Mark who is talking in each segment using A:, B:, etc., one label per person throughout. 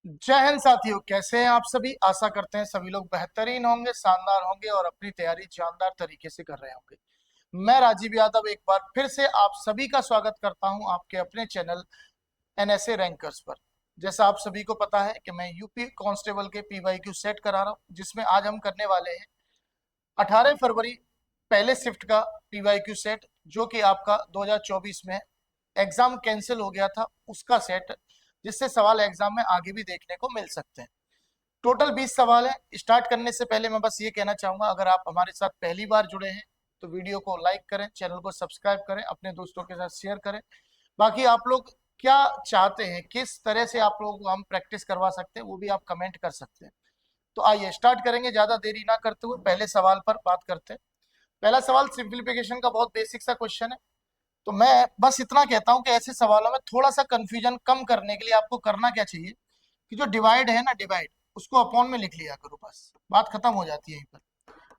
A: जय हिंद साथियों, कैसे हैं आप सभी। आशा करते हैं सभी लोग बेहतरीन होंगे, शानदार होंगे और अपनी तैयारी जानदार तरीके से कर रहे होंगे। मैं राजीव यादव एक बार फिर से आप सभी का स्वागत करता हूं आपके अपने चैनल एनएसए रैंकर्स पर। जैसा आप सभी को पता है कि मैं यूपी कांस्टेबल के पीवाईक्यू सेट करा रहा हूं, जिसमें आज हम करने वाले हैं 18 फरवरी पहले शिफ्ट का पीवाईक्यू सेट, जो कि आपका 2024 में एग्जाम कैंसिल हो गया था उसका सेट, जिससे सवाल एग्जाम में आगे भी देखने को मिल सकते हैं। टोटल 20 सवाल है। स्टार्ट करने से पहले मैं बस ये कहना चाहूंगा, अगर आप हमारे साथ पहली बार जुड़े हैं तो वीडियो को लाइक करें, चैनल को सब्सक्राइब करें, अपने दोस्तों के साथ शेयर करें। बाकी आप लोग क्या चाहते हैं, किस तरह से आप लोगों को हम प्रैक्टिस करवा सकते हैं, वो भी आप कमेंट कर सकते हैं। तो आइए स्टार्ट करेंगे, ज्यादा देरी ना करते हुए पहले सवाल पर बात करते हैं। पहला सवाल सिंप्लीफिकेशन का बहुत बेसिक सा क्वेश्चन है। तो मैं बस इतना कहता हूं कि ऐसे सवालों में थोड़ा सा कंफ्यूजन कम करने के लिए आपको करना क्या चाहिए कि जो डिवाइड है ना, डिवाइड उसको अपॉन में लिख लिया करो, बस बात खत्म हो जाती है यहीं पर।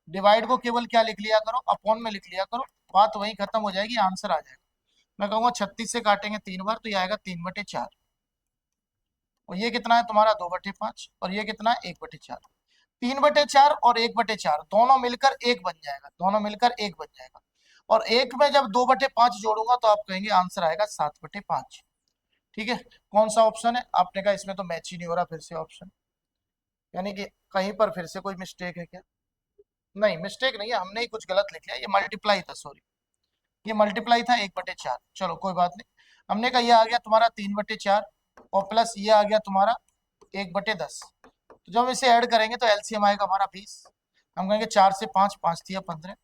A: डिवाइड को केवल क्या लिख लिया करो, अपॉन में लिख लिया करो, बात वहीं खत्म हो जाएगी, आंसर आ जाएगा। मैं कहूंगा 36 से काटेंगे 3 बार तो ये आएगा 3/4। और ये कितना है तुम्हारा 2/5, और ये कितना है 1/4। 3/4 और 1/4 दोनों मिलकर एक बन जाएगा, दोनों मिलकर एक बन जाएगा। और एक में जब 2/5 जोड़ूंगा तो आप कहेंगे आंसर आएगा 7/5। ठीक है, कौन सा ऑप्शन है? आपने कहा इसमें तो मैच ही नहीं हो रहा, फिर से ऑप्शन, यानी कि कहीं पर फिर से कोई मिस्टेक है क्या? नहीं, मिस्टेक नहीं है, हमने ही कुछ गलत लिख लिया, ये मल्टीप्लाई था, सॉरी, ये मल्टीप्लाई था 1/4। चलो कोई बात नहीं। हमने कहा ये आ गया तुम्हारा 3/4 और प्लस ये आ गया तुम्हारा 1/10। तो जब हम इसे ऐड करेंगे तो एलसीएम आएगा हमारा 20। हम कहेंगे 4 से 5, 5 दिया 15,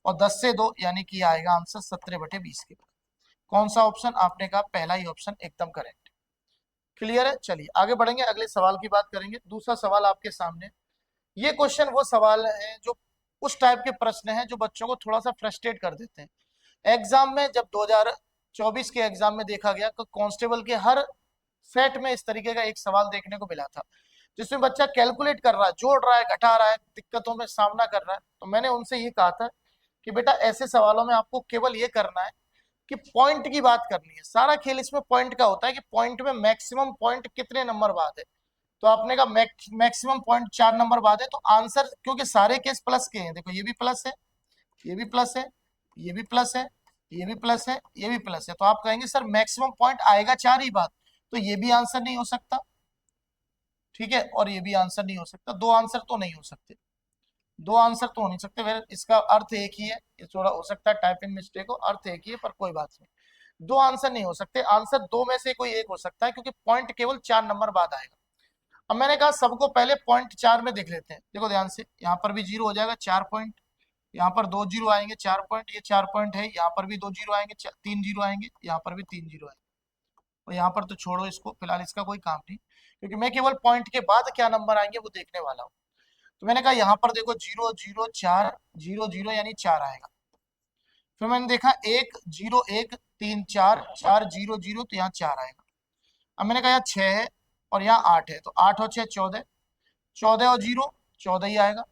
A: और 10 से 2 यानी कि आएगा आंसर 17/20 के। कौन सा ऑप्शन? आपने कहा पहला ही ऑप्शन एकदम करेक्ट। क्लियर है? चलिए आगे बढ़ेंगे, अगले सवाल की बात करेंगे। दूसरा सवाल आपके सामने। ये क्वेश्चन वो सवाल है जो उस टाइप के प्रश्न हैं जो बच्चों को थोड़ा सा फ्रस्ट्रेट कर देते हैं एग्जाम में। जब 2024 के एग्जाम में देखा गया तो कांस्टेबल के हर सेट में इस तरीके का एक सवाल देखने को मिला था, जिसमें बच्चा कैलकुलेट कर रहा है, जोड़ रहा है, घटा रहा है, दिक्कतों में सामना कर रहा है। तो मैंने उनसे ये कहा था कि बेटा ऐसे सवालों में आपको केवल ये करना है कि पॉइंट की बात करनी है। सारा खेल इसमें पॉइंट का होता है कि पॉइंट में मैक्सिमम पॉइंट कितने नंबर बाद है। तो आपने कहा मैक्सिमम पॉइंट 4 नंबर बाद है, तो आंसर, क्योंकि सारे केस प्लस के हैं, देखो ये भी प्लस है, ये भी प्लस है, ये भी प्लस है, ये भी प्लस है, ये भी प्लस है, तो आप कहेंगे सर मैक्सिमम पॉइंट आएगा 4 ही बात, तो ये भी आंसर नहीं हो सकता। ठीक है, और ये भी आंसर नहीं हो सकता, दो आंसर तो नहीं हो सकते, दो आंसर तो हो नहीं सकते। फिर इसका अर्थ एक ही है, ये थोड़ा हो सकता है टाइप इन मिस्टेक हो, अर्थ एक ही है, पर कोई बात नहीं, दो आंसर नहीं हो सकते। आंसर दो में से कोई एक हो सकता है, क्योंकि पॉइंट केवल 4 नंबर बाद आएगा। अब मैंने कहा सबको पहले पॉइंट 4 में देख लेते हैं। देखो ध्यान से, यहाँ पर भी जीरो हो जाएगा, 4 पॉइंट, यहाँ पर 2 जीरो आएंगे, 4 पॉइंट, ये 4 पॉइंट है, यहाँ पर भी 2 जीरो आएंगे, 3 जीरो आएंगे, यहाँ पर भी 3 जीरो आएंगे। और यहाँ पर तो छोड़ो इसको, फिलहाल इसका कोई काम नहीं, क्योंकि मैं केवल पॉइंट के बाद क्या नंबर आएंगे वो देखने वाला हूँ। तो मैंने कहा यहाँ पर देखो 0 0 4 0 0 यानी 4 आएगा। फिर मैंने देखा 1 0 1 3 4 4 0 0, तो यहाँ 4 आएगा। अब मैंने कहा यहाँ 6 है और यहाँ 8 है, तो 8 और 6 14, 14 और 0 14 ही आएगा,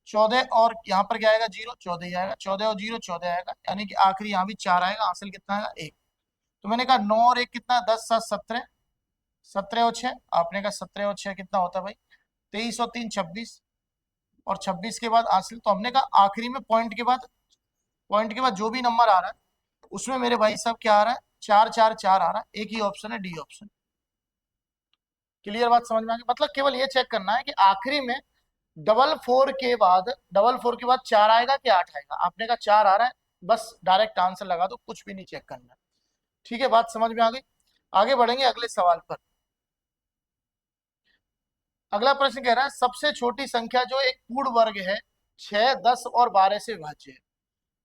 A: 14 और यहाँ पर क्या आएगा 0, 14 ही आएगा, 14 और 0 14 आएगा, यानी कि आखिरी यहाँ भी 4 आएगा। हासिल कितना आएगा? 1। तो मैंने कहा 9 और 1 कितना? 10 7 17, 17 और 6, आपने कहा 17 और 6 कितना होता है भाई? 23 और 3 26, और 26 के बाद हासिल। तो हमने कहा आखिरी में पॉइंट के बाद, पॉइंट के बाद जो भी नंबर आ रहा है उसमें मेरे भाई साहब क्या आ रहा है? 4 4 4 आ रहा है। एक ही ऑप्शन है, डी ऑप्शन। क्लियर बात समझ में आ गई? मतलब केवल ये चेक करना है कि आखिरी में डबल फोर के बाद 4 आएगा कि 8 आएगा। आपने कहा 4 आ रहा है, बस डायरेक्ट आंसर लगा दो, कुछ भी नहीं चेक करना। ठीक है, बात समझ में आ गई? आगे बढ़ेंगे अगले सवाल पर। अगला प्रश्न कह रहा है सबसे छोटी संख्या जो एक पूर्ण वर्ग है 6 10 और 12 से विभाज्य है।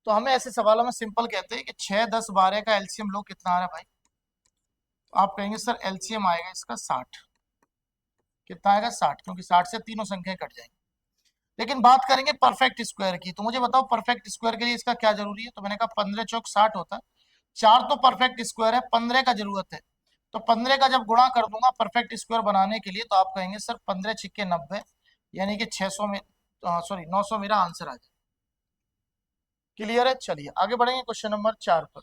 A: तो हमें ऐसे सवालों में सिंपल कहते हैं कि 6 10 12 का एलसीएम लो, कितना आ रहा है भाई? तो आप कहेंगे सर एलसीएम आएगा इसका 60। कितना आएगा? 60, क्योंकि 60 से तीनों संख्याएं कट जाएंगी। लेकिन बात करेंगे परफेक्ट स्क्वायर की, तो मुझे बताओ परफेक्ट स्क्वायर के लिए इसका क्या जरूरी है? तो मैंने कहा 15 चौक 60 होता है, 4 तो परफेक्ट स्क्वायर है, 15 का जरूरत है। तो 15 का जब गुणा कर दूंगा परफेक्ट स्क्वायर बनाने के लिए, तो आप कहेंगे सर 15 छिक्के 90, यानी कि 600 में, सॉरी 900 मेरा आंसर आ जाए। क्लियर है? चलिए आगे बढ़ेंगे क्वेश्चन नंबर 4 पर।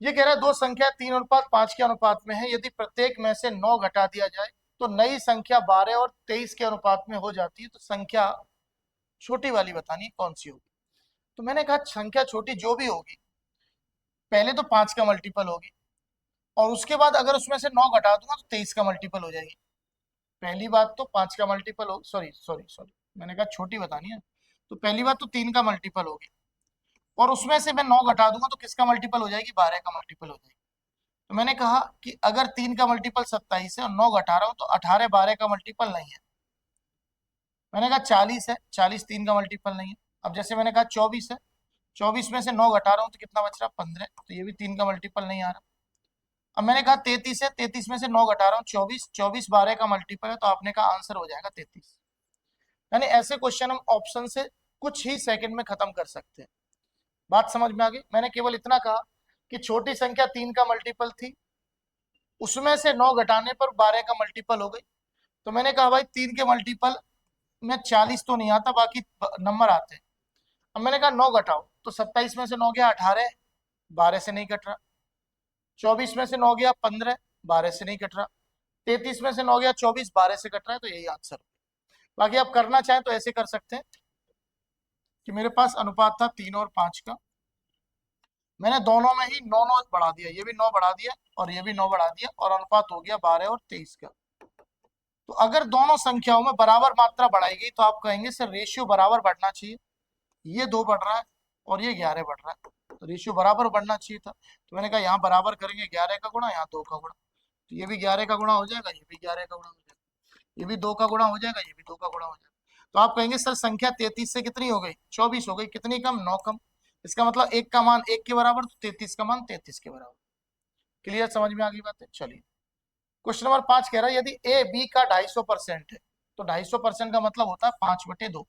A: ये कह रहा है दो संख्या 3:5 के अनुपात में है, यदि प्रत्येक में से 9 घटा दिया जाए तो नई संख्या 12 और 23 के अनुपात में हो जाती है। तो संख्या छोटी वाली बतानी है, कौन सी होगी। तो मैंने कहा संख्या छोटी जो भी होगी पहले तो 5 का मल्टीपल होगी, और उसके बाद अगर उसमें से 9 घटा दूंगा तो 23 का मल्टीपल हो जाएगी। पहली बात तो 5 का मल्टीपल हो, सॉरी सॉरी सॉरी, मैंने कहा छोटी बतानी है। तो पहली बात तो 3 का मल्टीपल होगी, और उसमें से मैं 9 घटा दूंगा तो किसका मल्टीपल हो जाएगी, 12 का मल्टीपल हो जाएगी। तो मैंने कहा कि अगर 3 का मल्टीपल 27 है और 9 घटा रहा हूं तो 18 12 का मल्टीपल नहीं है। मैंने कहा 40 है, 40 3 का मल्टीपल नहीं है। अब जैसे मैंने कहा 24 है, 24 में से 9 घटा रहा हूं तो कितना बच रहा, 15, तो ये भी 3 का मल्टीपल नहीं आ रहा। अब मैंने कहा 33 है, 33 में से 9 घटा रहा हूँ 24, 24 12 का मल्टीपल है, तो आपने कहा आंसर हो जाएगा 33। यानी ऐसे क्वेश्चन हम ऑप्शन से कुछ ही सेकंड में खत्म कर सकते हैं। बात समझ में आ गई। मैंने केवल इतना कहा कि छोटी संख्या 3 का मल्टीपल थी, उसमें से 9 घटाने पर 12 का मल्टीपल हो गई। तो मैंने कहा भाई 3 के मल्टीपल में 40 तो नहीं आता, बाकी नंबर आते हैं। अब मैंने कहा 9 घटाओ, तो 27 में से 9 गया 18, 12 से नहीं कट रहा। 24 में से 9 गया 15, 12 से नहीं कट रहा। 33 में से 9 गया 24, 12 से कट रहा है, तो यही आंसर। बाकी आप करना चाहें तो ऐसे कर सकते हैं कि मेरे पास अनुपात था 3 और 5 का, मैंने दोनों में ही 9 9 बढ़ा दिया, ये भी 9 बढ़ा दिया और ये भी 9 बढ़ा दिया, और अनुपात हो गया 12 और 23 का। तो अगर दोनों संख्याओं में बराबर मात्रा बढ़ाई गई तो आप कहेंगे सर रेशियो बराबर बढ़ना चाहिए। ये 2 बढ़ रहा है और ये 11 बढ़ रहा है, तो रेशियो बराबर बढ़ना चाहिए था। तो मैंने कहा यहाँ बराबर करेंगे, 11 का गुणा, यहाँ 2 का गुणा, तो ये भी 11 का गुणा हो जाएगा, ये भी 11 का गुणा हो जाएगा, ये भी 2 का गुणा हो जाएगा, ये भी 2 का गुणा हो जाएगा। तो आप कहेंगे सर संख्या 33 से कितनी हो गई, 24 हो गई, कितनी कम, 9 कम। इसका मतलब 1 का मान 1 के बराबर, तो 33 का मान 33 के बराबर। क्लियर, समझ में आ गई बात है। चलिए क्वेश्चन नंबर 5 कह रहा है यदि ए बी का 250% है, तो 250% का मतलब होता है 5/2।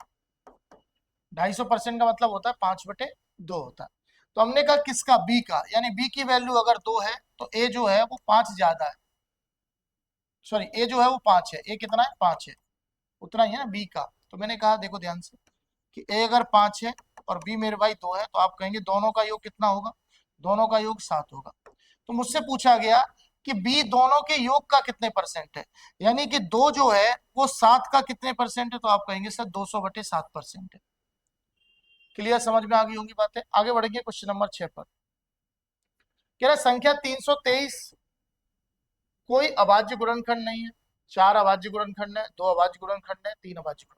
A: 250% का मतलब होता है 5/2 होता है। तो हमने कहा किसका, बी का, यानी बी की वैल्यू अगर 2 है तो ए जो है वो 5 ज्यादा है, सॉरी ए जो है वो 5 है, ए कितना है, 5 है, उतना ही है ना बी का। तो मैंने कहा देखो ध्यान से कि ए अगर 5 है और बी मेरे भाई 2 है, तो आप कहेंगे दोनों का योग कितना होगा, दोनों का योग 7 होगा। तो मुझसे पूछा गया कि बी दोनों के योग का कितने परसेंट है, यानी कि 2 जो है वो 7 का कितने परसेंट है, तो आप कहेंगे सर 200/7% है। क्लियर, समझ में आ गई होंगी बातें। आगे बढ़ेंगे क्वेश्चन नंबर 6 पर। कह रहा संख्या 323 कोई अभाज्य गुणनखंड नहीं है। 4 अभाज्य गुणनखंड है, 2 अभाज्य गुणनखंड है, 3 अभाज्य गुणनखंड।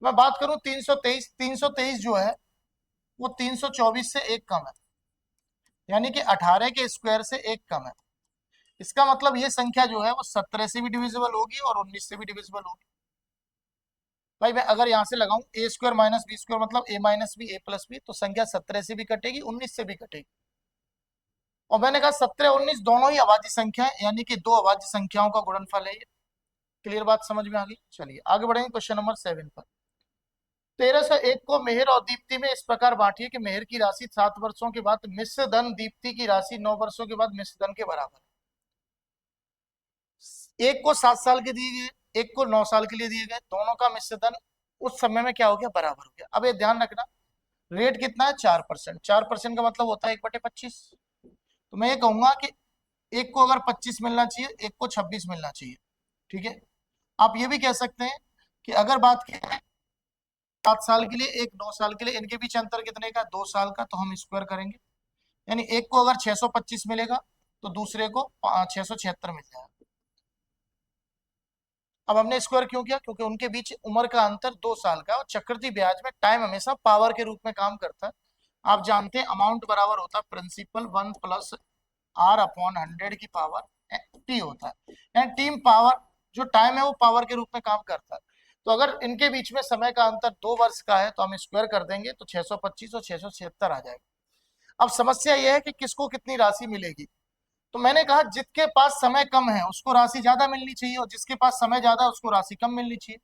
A: मैं बात करूं 323 जो है वो 324 से एक कम है, यानी कि 18 के स्क्वायर से एक कम है। इसका मतलब ये संख्या जो है वो 17 से भी डिविजिबल होगी और 19 से भी डिविजिबल होगी। भाई मैं अगर यहां से लगाऊं ए स्क्वायर माइनस बी स्क्वायर मतलब ए माइनस बी ए प्लस बी, तो संख्या 17 से भी कटेगी, 19 से भी कटेगी। और मैंने कहा 17 19 दोनों ही अभाज्य संख्या है, यानी कि 2 अभाज्य संख्याओं का गुणनफल है ये। क्लियर, बात समझ में आ गई। चलिए आगे बढ़ेंगे क्वेश्चन नंबर 7 पर। 1301 को मेहर और दीप्ति में इस प्रकार बांटिए कि मेहर की राशि 7 वर्षों के बाद मिश्र धन, दीप्ति की राशि 9 वर्षों के बाद मिश्र धन के बराबर है। एक को 7 साल के दिए गए, एक को 9 साल के लिए दिए गए, दोनों का मिश्र धन उस समय में क्या हो गया, बराबर हो गया। अब ये ध्यान रखना रेट कितना है, 4%। 4% का मतलब होता है 1/25। तो मैं ये कहूंगा कि एक को अगर 25 मिलना चाहिए, एक को 26 मिलना चाहिए। ठीक है, आप ये भी कह सकते हैं कि अगर बात की 7 साल के लिए, एक 9 साल के लिए, इनके बीच अंतर कितने का, 2 साल का, तो हम स्क्वायर करेंगे। यानी एक को अगर 625 मिलेगा तो दूसरे को 676 मिल जाएगा। अब हमने स्क्वायर क्यों किया, क्योंकि उनके बीच उम्र का अंतर 2 साल का, और चक्रवृद्धि ब्याज में टाइम हमेशा पावर के रूप में काम करता है। आप जानते हैं अमाउंट बराबर होता है प्रिंसिपल 1 + R/100 की पावर टी होता है, यानी टीम पावर, जो टाइम है वो पावर के रूप में काम करता है। तो अगर इनके बीच में समय का अंतर 2 वर्ष का है तो हम स्क्वायर कर देंगे, तो 625 और 676 आ जाएगा। अब समस्या यह है कि किसको कितनी राशि मिलेगी। तो मैंने कहा जिसके पास समय कम है उसको राशि ज्यादा मिलनी चाहिए, और जिसके पास समय ज्यादा है उसको राशि कम मिलनी चाहिए।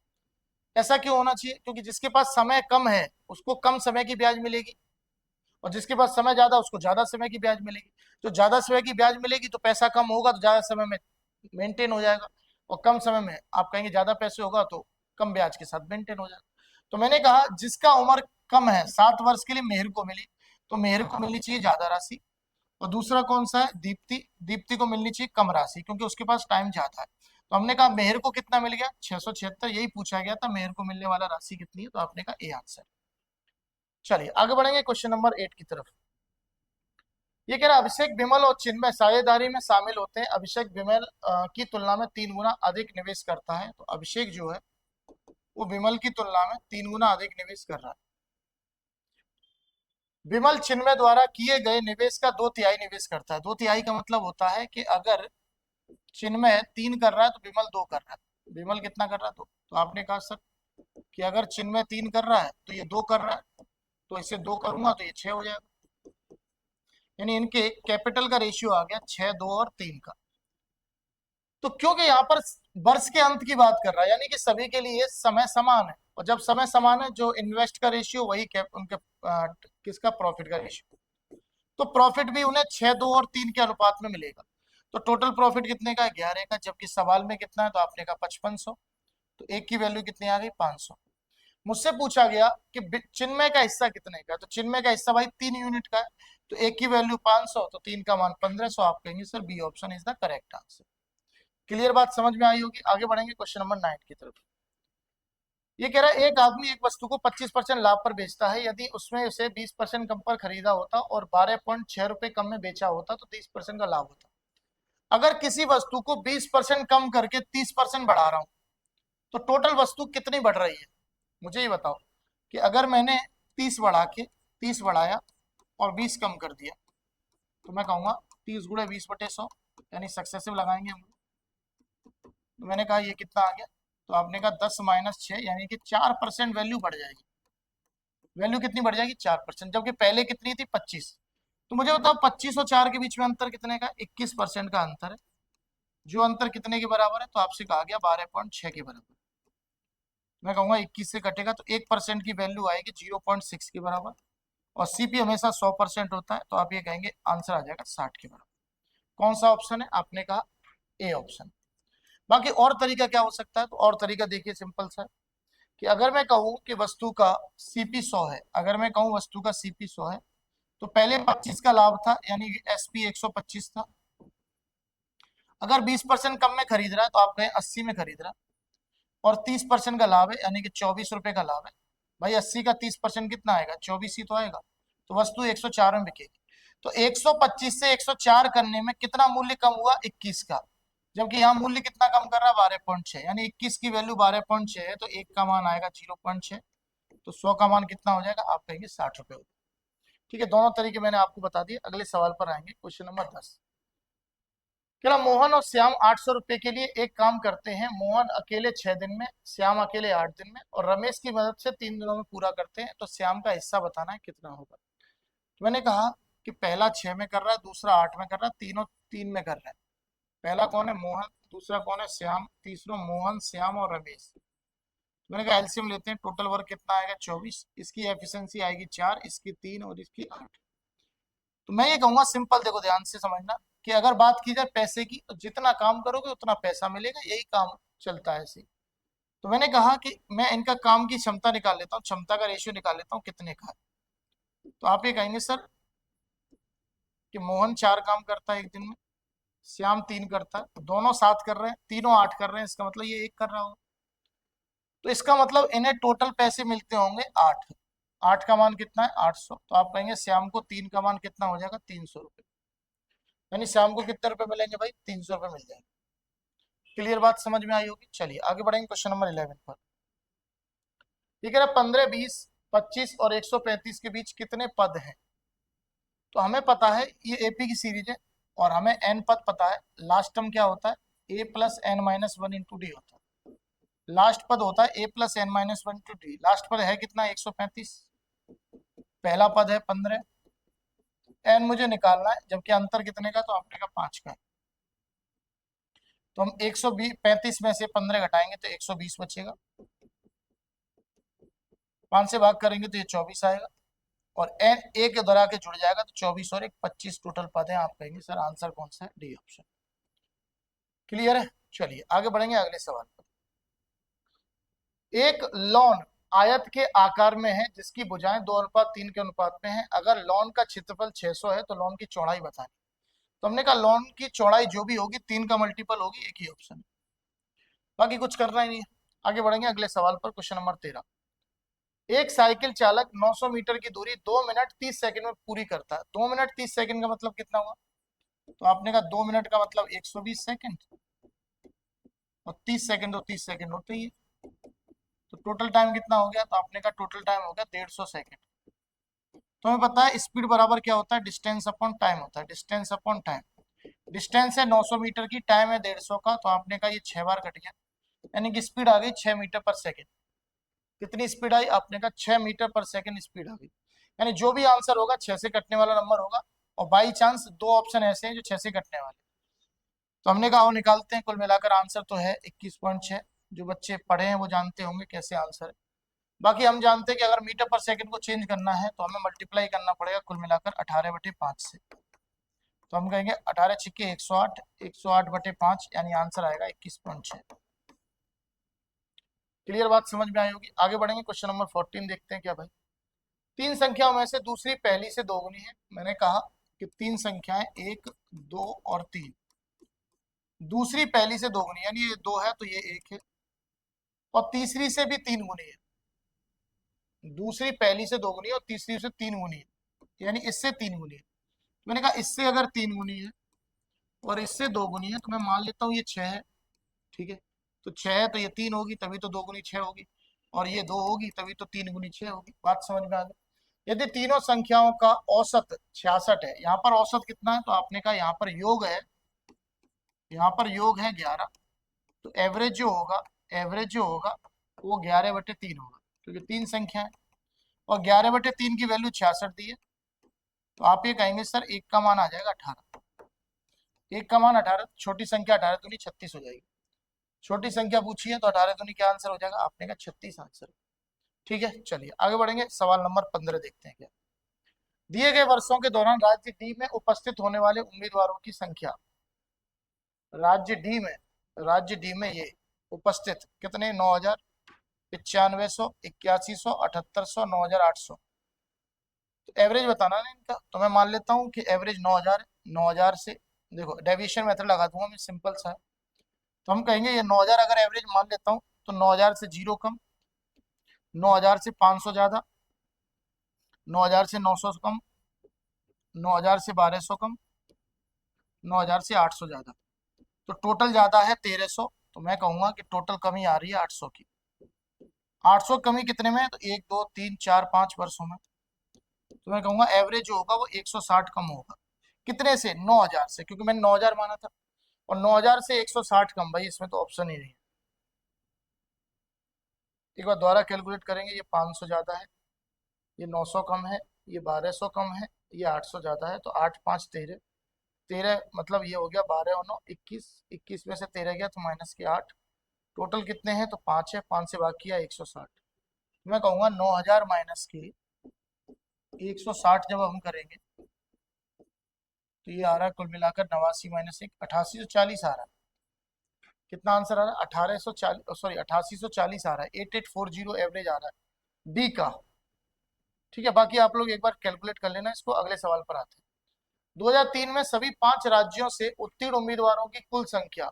A: ऐसा क्यों होना चाहिए, क्योंकि जिसके पास समय कम है उसको कम समय की ब्याज मिलेगी, और जिसके पास समय ज्यादा उसको ज्यादा समय की ब्याज मिलेगी। जो ज्यादा समय की ब्याज मिलेगी तो पैसा कम होगा तो ज्यादा समय में मेंटेन हो जाएगा, और कम समय में आप कहेंगे ज्यादा पैसे होगा तो कम ब्याज के साथ मेंटेन हो जाएगा। तो मैंने कहा जिसका उम्र कम है, 7 वर्ष के लिए मेहर को मिली, तो मेहर को मिलनी चाहिए ज्यादा राशि, और दूसरा कौन सा है, दीप्ति। दीप्ति को मिलनी चाहिए कम राशि क्योंकि उसके पास टाइम ज्यादा है। तो हमने कहा मेहर को कितना मिल गया, 676, यही पूछा गया था, मेहर को मिलने वाला राशि कितनी है, तो आपने कहा ए आंसर। चलिए आगे बढ़ेंगे क्वेश्चन नंबर 8 की तरफ। ये कह रहा है अभिषेक विमल और चिन्मय साझेदारी में शामिल होते हैं, अभिषेक विमल की तुलना में 3 गुना अधिक निवेश करता है। तो अभिषेक जो है वो विमल की तुलना में 3 गुना अधिक निवेश कर रहा है। विमल चिन्मय द्वारा किए गए निवेश का 2/3 निवेश करता है। 2/3 का मतलब होता है कि अगर चिन्मय 3 कर रहा है तो विमल 2 कर रहा है। विमल कितना कर रहा है, 2। तो आपने कहा सर कि अगर चिन्मय 3 कर रहा है तो ये 2 कर रहा है, तो इसे 2 करूंगा तो ये 6 हो जाएगा। यानी इनके कैपिटल का रेशियो आ गया 6, 2 और 3 का। तो क्योंकि यहाँ पर वर्ष के अंत की बात कर रहा है, यानी कि सभी के लिए समय समान है, और जब समय समान है जो इन्वेस्ट का रेशियो वही उनके किसका, प्रॉफिट का रेशियो। तो प्रॉफिट भी उन्हें 6, 2 और 3 के अनुपात में मिलेगा। तो टोटल प्रॉफिट कितने का है, 11 का, जबकि सवाल में कितना है, तो आपने कहा 5500। तो एक की वैल्यू कितनी आ गई, 500। मुझसे पूछा गया कि चिन्मय का हिस्सा कितने का है, तो चिन्मय का हिस्सा भाई 3 यूनिट का है। तो एक की वैल्यू 500, तो 3 का मान 1500। आप कहेंगे sir B option is the correct answer. Clear बात समझ में आई होगी। आगे बढ़ेंगे क्वेश्चन नंबर 9 की तरफ। ये कह रहा है एक आदमी एक वस्तु को 25% लाभ पर बेचता है, यदि उसमें उसे 20% कम पर खरीदा होता और 12.6 रुपए कम में बेचा होता तो 30% का लाभ होता। अगर किसी वस्तु को 20% कम करके 30% बढ़ा रहा हूं तो टोटल वस्तु कितनी बढ़ रही है, मुझे ये बताओ। कि अगर मैंने 30 बढ़ा के 30 बढ़ाया और 20 कम कर दिया, तो मैं कहूंगा 30 गुणे 20/100, यानी सक्सेसिव लगाएंगे हम। तो मैंने कहा ये कितना आ गया, तो आपने कहा 10 - 6, यानी कि 4% वैल्यू बढ़ जाएगी। वैल्यू कितनी बढ़ जाएगी, 4%, जबकि पहले कितनी थी, 25। तो मुझे बताओ 25 और 4 के बीच में अंतर कितने का, 21% का अंतर है। जो अंतर कितने के बराबर है, तो आपसे कहा गया 12.6 के बराबर। मैं कहूंगा 21 से कटेगा तो 1% की वैल्यू आएगी 0.6 के बराबर। और सीपी हमेशा 100% होता है, तो आप ये कहेंगे आंसर आ जाएगा 60 के बराबर। कौन सा ऑप्शन है, आपने कहा ए ऑप्शन। बाकी और तरीका क्या हो सकता है, तो और तरीका देखिए सिंपल सा है कि अगर मैं कहूं कि वस्तु का सीपी 100 है, अगर मैं कहूं वस्तु का सीपी 100 है, तो पहले 25 का लाभ था, यानी एसपी 125 था। अगर 20% कम में खरीद रहा है तो आप कहें 80 में खरीद रहा है, और 30% का लाभ है, यानी कि 24 रुपए का लाभ है। भाई 80 का 30% कितना आएगा, 24 ही तो आएगा। तो वस्तु 104 में बिकेगी। तो 125 से 104 करने में कितना मूल्य कम हुआ, 21 का। जबकि यहाँ मूल्य कितना कम कर रहा है, 12.6, यानी 21 की वैल्यू 12.6 है, तो एक का मान आएगा 0.6। तो 100 का मान कितना हो जाएगा, आप कहेंगे 60 रुपए। ठीक है, दोनों तरीके मैंने आपको बता दिए। अगले सवाल पर आएंगे, क्वेश्चन नंबर 10। क्या मोहन और श्याम 800 रुपए के लिए एक काम करते हैं। मोहन अकेले 6 दिन में, श्याम अकेले 8 दिन में, और रमेश की मदद से 3 दिनों में पूरा करते हैं। तो श्याम का हिस्सा बताना है कितना होगा। तो मैंने कहा कि पहला 6 में कर रहा है, दूसरा 8 में कर रहा है, तीनों 3 में कर रहा है। पहला कौन है, मोहन, दूसरा कौन है, श्याम, तीसरा मोहन, श्याम और रमेश। तो मैंने कहा एलसीएम लेते हैं, टोटल वर्क कितना आएगा, 24। इसकी एफिशिएंसी आएगी 4, इसकी 3 और इसकी 8। तो मैं ये कहूंगा सिंपल, देखो ध्यान से समझना, कि अगर बात की जाए पैसे की, तो जितना काम करोगे उतना पैसा मिलेगा, यही काम चलता है ऐसे। तो मैंने कहा कि मैं इनका काम की क्षमता निकाल लेता हूँ, क्षमता का रेशियो निकाल लेता हूँ कितने का है। तो आप ये कहेंगे सर कि मोहन 4 काम करता है एक दिन में, श्याम 3 करता है, दोनों 7 कर रहे हैं, तीनों 8 कर रहे हैं, इसका मतलब ये 1 कर रहा होगा। तो इसका मतलब इन्हें टोटल पैसे मिलते होंगे 8। 8 का मान कितना है, 800। तो आप कहेंगे श्याम को 3 का मान कितना हो जाएगा, 300 रुपये। यानी शाम को कितने रुपए मिलेंगे भाई, 300 रुपए मिल जाएंगे। क्लियर बात समझ में आई होगी। चलिए आगे बढ़ेंगे क्वेश्चन नंबर 11 पर। ये कह रहा है 15, 20, 25 और 135 के बीच कितने पद हैं। तो हमें पता है ये एपी की सीरीज है, और हमें एन पद पता है। लास्ट टर्म क्या होता है, a+n-1 इंटू डी होता है। लास्ट पद होता है a+n-1 इंटू डी। लास्ट पद है कितना, 135। पहला पद है 15। एन मुझे निकालना है, जबकि अंतर कितने का, तो आपने कहा 5 का है। तो हम 135 में से 15 घटाएंगे तो 120 बचेगा। 5 से भाग करेंगे तो ये 24 आएगा, और एन ए के द्वारा के जुड़ जाएगा, तो 24 और 1 25 टोटल पद है। आप कहेंगे सर आंसर कौन सा है, डी ऑप्शन। क्लियर है। चलिए आगे बढ़ेंगे अगले सवाल पर। एक लॉन आयत के आकार में है जिसकी भुजाएं 2:3 के अनुपात में है। अगर लॉन का क्षेत्रफल 600 है तो लॉन की चौड़ाई बतानी। तो हमने कहा लॉन की चौड़ाई जो भी होगी 3 का मल्टीपल होगी, एक ही ऑप्शन है, बाकी कुछ करना ही नहीं है। आगे बढ़ेंगे अगले सवाल पर, क्वेश्चन नंबर 13। एक साइकिल चालक 900 मीटर की दूरी 2 मिनट 30 सेकंड में पूरी करता है। 2 मिनट 30 सेकंड का मतलब कितना हुआ? तो आपने कहा 2 मिनट का मतलब 120 सेकंड, और 30 सेकंड तो 30 सेकंड होते ही है। तो टोटल टाइम कितना हो गया? तो आपने कहा टोटल टाइम हो गया 150 सेकंड। तो हमें पता है स्पीड बराबर क्या होता है? डिस्टेंस अपॉन टाइम होता है, डिस्टेंस अपॉन टाइम। डिस्टेंस है 900 मीटर की, टाइम है 150 का, तो आपने कहा ये 6 बार कट गया, यानी कि स्पीड आ गई 6 मीटर पर सेकंड। कितनी स्पीड आई? आपने कहा 6 मीटर पर सेकंड स्पीड आ गई। यानी जो भी आंसर होगा 6 से कटने वाला नंबर होगा, और बाई चांस दो ऑप्शन ऐसे हैं जो 6 से कटने वाले। तो हमने कहा वो निकालते हैं। कुल मिलाकर आंसर तो है 21.6। जो बच्चे पढ़े हैं वो जानते होंगे कैसे आंसर है। बाकी हम जानते हैं कि अगर मीटर पर सेकंड को चेंज करना है तो हमें मल्टीप्लाई करना पड़ेगा कुल मिलाकर 18/5 से। तो हम कहेंगे 18 छिक्के 108, 108/5, यानी आंसर आएगा 21.6। क्लियर बात समझ में आई होगी। आगे बढ़ेंगे, क्वेश्चन नंबर 14 देखते हैं क्या भाई। तीन संख्याओं में से दूसरी पहली से दोगुनी है। मैंने कहा कि तीन संख्याएं 1, 2 और 3 दूसरी पहली से दोगुनी, यानी ये 2 है तो ये 1 है, और तीसरी से भी 3 गुनी है। दूसरी पहली से दोगुनी है और तीसरी से 3 गुनी है, यानी इससे 3 गुनी है। मैंने कहा इससे अगर 3 गुनी है और इससे 2 गुनी है तो मैं मान लेता हूँ ये 6 है, ठीक है। तो 6 है तो ये 3 होगी, तभी तो 2 गुनी 6 होगी, और ये 2 होगी तभी तो 3 गुनी 6 होगी। बात समझ में आ गई। यदि तीनों संख्याओं का औसत 66 है, यहाँ पर औसत कितना है? तो आपने कहा यहाँ पर योग है, यहाँ पर योग है 11, तो एवरेज जो होगा, एवरेज जो होगा वो 11/3 होगा, क्योंकि तीन संख्या है और 11/3 की वैल्यू 66 दी है। तो आप ये कहेंगे सर एक का मान आ जाएगा 18। एक का मान 18, छोटी संख्या 18 दूनी 36 हो जाएगी। छोटी संख्या पूछी है तो 18 दूनी क्या आंसर हो जाएगा? आपने कहा 36 आंसर। ठीक है, चलिए आगे बढ़ेंगे, सवाल नंबर 15 देखते हैं क्या। दिए गए वर्षों के दौरान राज्य डी में उपस्थित होने वाले उम्मीदवारों की संख्या। राज्य डी में, राज्य डी में ये उपस्थित कितने? 9,000, 9500, 8100, 7800, 9,800। तो एवरेज बताना ना इनका। तो मैं मान लेता हूँ कि एवरेज 9,000 है। 9,000 से देखो डेविएशन मेथड लगा दूंगा मैं, सिंपल सा है। तो हम कहेंगे ये 9,000 अगर एवरेज मान लेता हूँ तो 9,000 से 0 कम, 9,000 से 500 ज्यादा, 9,000 से 900 कम, 9,000 से 1,200 कम, 9,000 से 800 ज्यादा। तो टोटल ज्यादा है 1,300। तो मैं कहूंगा कि टोटल कमी आ रही है 800 की। 800 कमी कितने में? तो 1, 2, 3, 4, 5 वर्षों में। तो मैं कहूंगा एवरेज जो होगा वो 160 कम होगा। कितने से? 9,000 से, क्योंकि मैंने 9,000 माना था, और 9,000 से 160 कम, भाई इसमें तो ऑप्शन ही नहीं है। एक बार दोबारा कैलकुलेट करेंगे, ये 500 ज्यादा है, ये 900 कम है, ये 1,200 कम है, ये 800 ज्यादा है। तो 8, 5, 13, 13 मतलब ये हो गया 12 और 9 21, 21 में से 13 गया तो माइनस के 8। टोटल कितने हैं? तो 5 है, 5 से बाकी है 160। मैं कहूंगा 9,000 माइनस के 160 जब हम करेंगे तो ये आ रहा है कुल मिलाकर 89 माइनस 1, 8840 आ रहा है। कितना आंसर आ रहा है? 1840, सॉरी 8840 आ रहा है। 8840 एवरेज आ रहा है डी का। ठीक है, बाकी आप लोग एक बार कैलकुलेट कर लेना इसको। अगले सवाल पर आते हैं। 2003 में सभी 5 राज्यों से उत्तीर्ण उम्मीदवारों की कुल संख्या,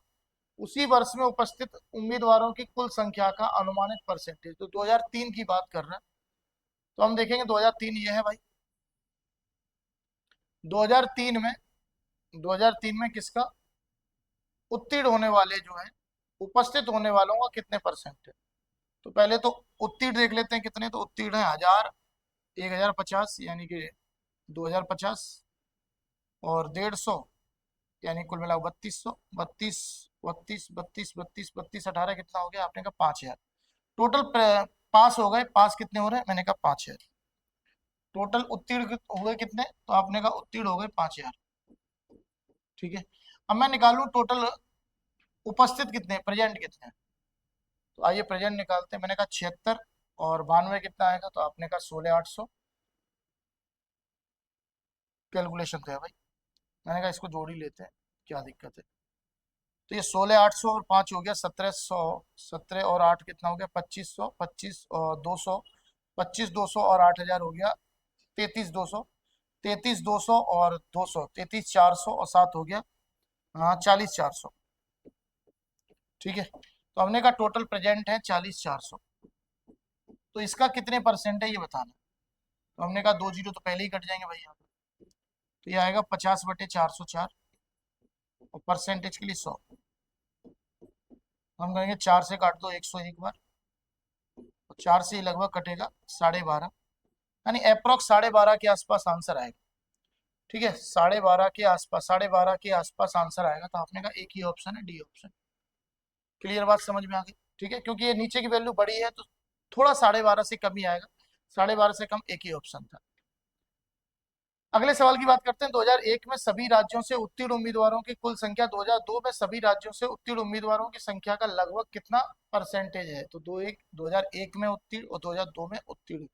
A: उसी वर्ष में उपस्थित उम्मीदवारों की कुल संख्या का अनुमानित परसेंटेज। तो 2003 की बात कर रहे हैं, तो हम देखेंगे 2003 ये है भाई। 2003 में, 2003 में किसका उत्तीर्ण होने वाले जो है, उपस्थित होने वालों का कितने परसेंट है? तो पहले तो उत्तीर्ण देख लेते हैं कितने। तो उत्तीर्ण है 1000, 1050, यानी कि 2050, और 150, यानी कुल मिला 3200, 32, 32, 32, 32, 32, 18 कितना हो गया? आपने कहा 5,000। टोटल पास हो गए, पास कितने हो रहे हैं? मैंने कहा 5,000। टोटल उत्तीर्ण हुए कितने? तो आपने कहा उत्तीर्ण हो गए 5,000। ठीक है, अब मैं निकालू टोटल उपस्थित कितने, प्रेजेंट कितने हैं। तो आइए प्रेजेंट निकालते हैं। मैंने कहा 76, और 92 कितना आएगा? तो आपने कहा 16,800। कैलकुलेशन तो है भाई, मैंने कहा इसको जोड़ ही लेते हैं, क्या दिक्कत है। तो ये 16,800 और 5 हो गया 1700, 17 और 8 कितना हो गया 2500, 25 और 200, 25,200 और 8,000 हो गया 33,200, 33,200 और 200, 33,400 और 7 हो गया, हाँ 40,400। ठीक है, तो हमने कहा टोटल प्रेजेंट है 40,400। तो इसका कितने परसेंट है ये बताना। तो हमने कहा 2 जीरो तो पहले ही कट जाएंगे भाई यहाँ पे। तो ये आएगा 50/404 और परसेंटेज के लिए 100। हम कहेंगे 4 से काट दो 101 बार, और 4 से ही लगभग कटेगा 12.5, यानी अप्रोक्स 12.5 के आसपास आंसर आएगा। ठीक है, 12.5 के आसपास, 12.5 के आसपास आंसर आएगा। तो आपने कहा एक ही ऑप्शन है, डी ऑप्शन। क्लियर बात समझ में आ गई। ठीक है, क्योंकि ये नीचे की वैल्यू बड़ी है तो थोड़ा 12.5 से कम ही आएगा, 12.5 से कम एक ही ऑप्शन था। अगले सवाल की बात करते हैं। 2001 में सभी राज्यों से उत्तीर्ण उम्मीदवारों की कुल संख्या 2002 में सभी राज्यों से उत्तीर्ण उम्मीदवारों की संख्या का लगभग कितना परसेंटेज है। तो 2001 में उत्तीर्ण और 2002 में उत्तीर्ण।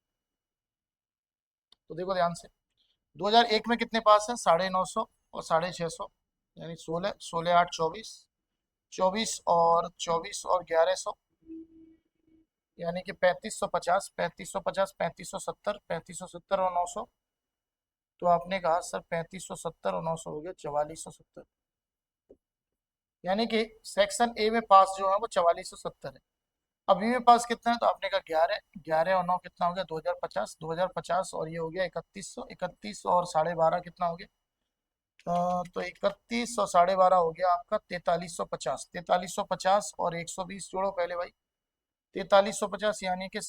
A: तो देखो ध्यान से, 2001 में कितने पास हैं 950 और 650, यानी 16, 16, 8, 24, 24 और 24 और 1100, यानी कि 3550, 3550, 3570, 3570 और 900। तो आपने कहा सर 3570 और 900 हो गया 4470, यानी कि सेक्शन ए में पास जो है वो 4470 है। अभी में पास कितना है, तो आपने कहा 11, 11 और 9 कितना हो गया 2050, 2050 और ये हो गया 3100, 31 और 12.5 कितना हो गया, तो 31 और 12.5 हो गया आपका 4350, 4350 और 120 जोड़ो पहले भाई, 4350 यानी कि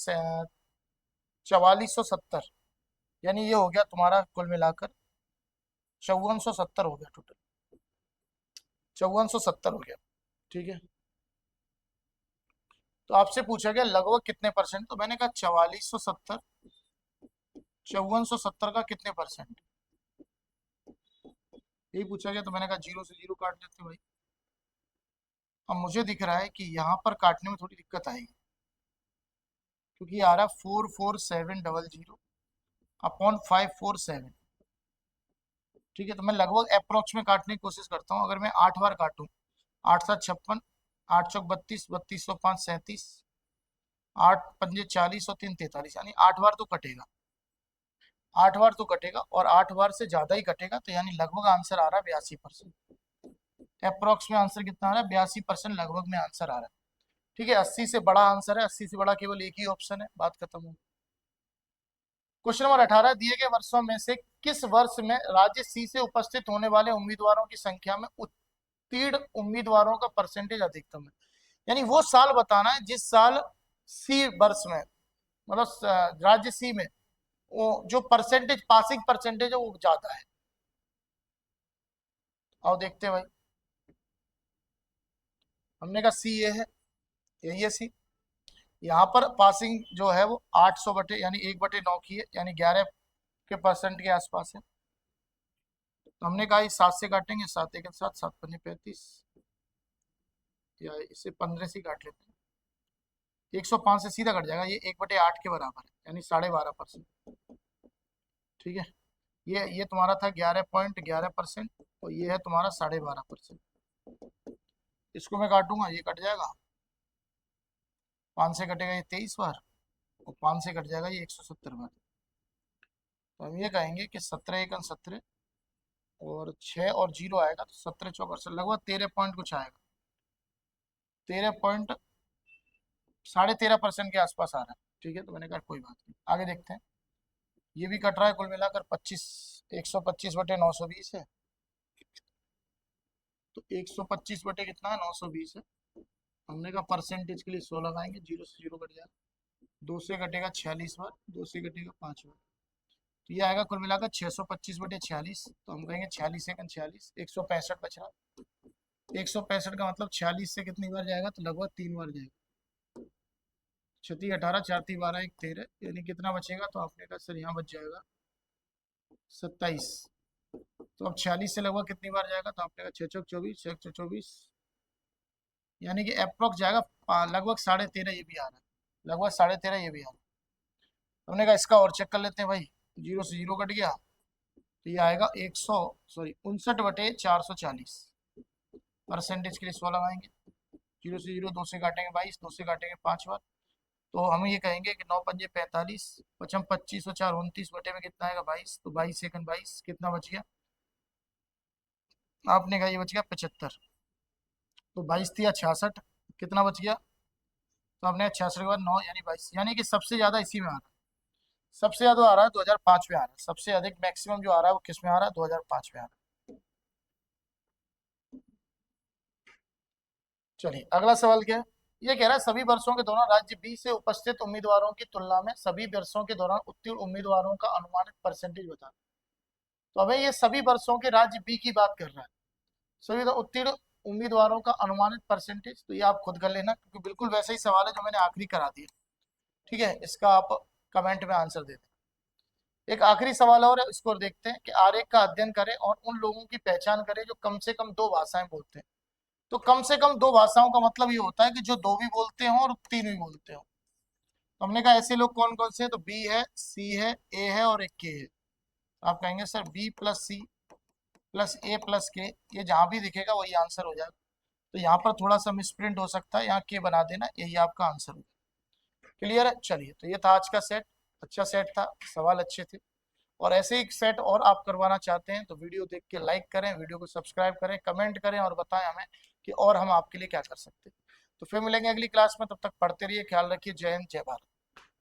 A: 4470, यानी ये हो गया तुम्हारा कुल मिलाकर 5470 हो गया टोटल, 5470 हो गया। ठीक है, तो आपसे पूछा गया लगभग कितने परसेंट, तो मैंने कहा 4470, 5470 का कितने परसेंट, यही पूछा गया। तो मैंने कहा जीरो से जीरो काट लेते भाई। अब मुझे दिख रहा है कि यहाँ पर काटने में थोड़ी दिक्कत आएगी, क्योंकि आ रहा 44700 अपॉन 547। ठीक है, तो मैं लगभग अप्रोक्स में काटने की कोशिश करता हूँ। अगर मैं 8 बार काटूं, 8 7 56, 8 चौक 32, 32 सौ 5 37, 8 पंजे 40 और 3 43, यानी 8 बार तो कटेगा, 8 बार तो कटेगा और 8 बार से ज्यादा ही कटेगा। तो यानी लगभग आंसर आ रहा है 82%। अप्रोक्स में आंसर कितना आ रहा है 82%, लगभग में आंसर आ रहा है। ठीक है, 80 से बड़ा आंसर है, 80 से बड़ा केवल एक ही ऑप्शन है, बात खत्म हो। क्वेश्चन नंबर 18, दिए गए वर्षों में से किस वर्ष में राज्य सी से उपस्थित होने वाले उम्मीदवारों की संख्या में उत्तीर्ण उम्मीदवारों का परसेंटेज अधिकतम है। यानी वो साल बताना है जिस साल सी वर्ष में, मतलब राज्य सी में वो जो परसेंटेज, पासिंग परसेंटेज है वो ज्यादा है। आओ देखते हैं भाई। हमने कहा सी ये है, यही है सी। यहाँ पर पासिंग जो है वो 800 बटे यानी 1/9 की है, यानी 11 के परसेंट के आसपास है। तो हमने कहा इस 7 से काटेंगे, 7 एक 7, 7 पंजे 35, या इसे 15 से काट लेते हैं, 105 से सीधा कट जाएगा, ये 1/8 के बराबर है, यानी 12.5%। ठीक है, ये तुम्हारा था 11.11%, और ये है तुम्हारा 12.5%। इसको मैं काटूंगा, ये कट जाएगा, 5 से कटेगा ये 23 बार, और 5 से कट जाएगा ये 170 बार। तो हम ये कहेंगे कि 17 एकन 17, और 6 और 0 आएगा तो 17 चौक 68, लगभग 13 पॉइंट कुछ आएगा, 13 पॉइंट 13.5% के आसपास आ रहा है। ठीक है, तो मैंने कहा कोई बात नहीं, आगे देखते हैं। ये भी कट रहा है, कुल मिलाकर 25, 125/920 है। तो 125 बटे कितना है 920 है। हमने कहा परसेंटेज के लिए 100 लगाएंगे, जीरो से जीरो कट जाएगा, 2 से कटेगा 46 बार, 2 से कटेगा 5 बार। तो ये आएगा कुल मिलाकर 625/46। तो हम कहेंगे 46 एकन 46, 165 बच रहा, 165 का मतलब 46 से कितनी बार जाएगा, तो लगभग 3 बार जाएगा। 36 18, 4 3 12 1 13, यानी कितना बचेगा, तो आपने कहा सर यहाँ बच जाएगा 27। तो अब 46 से लगभग कितनी बार जाएगा, तो आपने कहा 6 चौक 24, 6 चौक 24, यानी कि अप्रोक्स जाएगा लगभग 13.5, ये भी आ रहा है, लगभग 13.5 ये भी आ रहा है। हमने कहा इसका और चेक कर लेते हैं भाई, जीरो से जीरो कट गया, तो ये आएगा 100 सॉरी 59/440, परसेंटेज के लिए 16 लगाएंगे, 0 से 0, 2 से काटेंगे 22, 2 से काटेंगे 5 बार, तो हम ये कहेंगे कि 9 पंजे 45, पचम 25 और 4 29, बटे में कितना आएगा 22, तो 22 सेकंड 22 कितना बच गया, आपने कहा ये बच गया 75, तो 22 दिया 66, कितना बच गया, तो आपने 66 के बाद 9 यानी 22, यानी कि सबसे ज्यादा इसी में आ रहा है, सबसे ज्यादा आ रहा है 2005 में आ रहा है, सबसे अधिक मैक्सिमम जो आ रहा है वो किस में आ रहा है, 2005 में आ रहा है। चलिए अगला सवाल क्या है, ये कह रहा है सभी वर्षों के दौरान राज्य बी से उपस्थित उम्मीदवारों की तुलना में सभी वर्षों के दौरान उत्तीर्ण उम्मीदवारों का अनुमानित परसेंटेज बता। तो अबे ये सभी वर्षों के राज्य बी की बात कर रहा है, सभी तो उत्तीर्ण उम्मीदवारों का अनुमानित परसेंटेज, तो ये आप खुद कर लेना क्योंकि बिल्कुल वैसा ही सवाल है जो मैंने आखिरी करा दिया। ठीक है, इसका आप कमेंट में आंसर दे दें। एक आखिरी सवाल और है, इसको देखते हैं कि आरेख का अध्ययन करें और उन लोगों की पहचान करें जो कम से कम 2 भाषाएं बोलते हैं। तो कम से कम 2 भाषाओं का मतलब ये होता है कि जो 2 भी बोलते हो और 3 भी बोलते हो। तो हमने कहा ऐसे लोग कौन कौन से हैं, तो बी है, सी है, ए है और एक के है। आप कहेंगे sir B plus C plus A plus K, ये जहां भी दिखेगा वही आंसर हो जाएगा। तो यहाँ पर थोड़ा सा मिसप्रिंट हो सकता है, यहाँ के बना देना, यही आपका आंसर होगा। क्लियर है, चलिए तो ये था आज का सेट, अच्छा सेट था, सवाल अच्छे थे, और ऐसे ही सेट और आप करवाना चाहते हैं तो वीडियो देख के लाइक करें, वीडियो को सब्सक्राइब करें, कमेंट करें और बताएं हमें कि और हम आपके लिए क्या कर सकते हैं। तो फिर मिलेंगे अगली क्लास में, तब तक पढ़ते रहिए, ख्याल रखिए, जय हिंद जय भारत।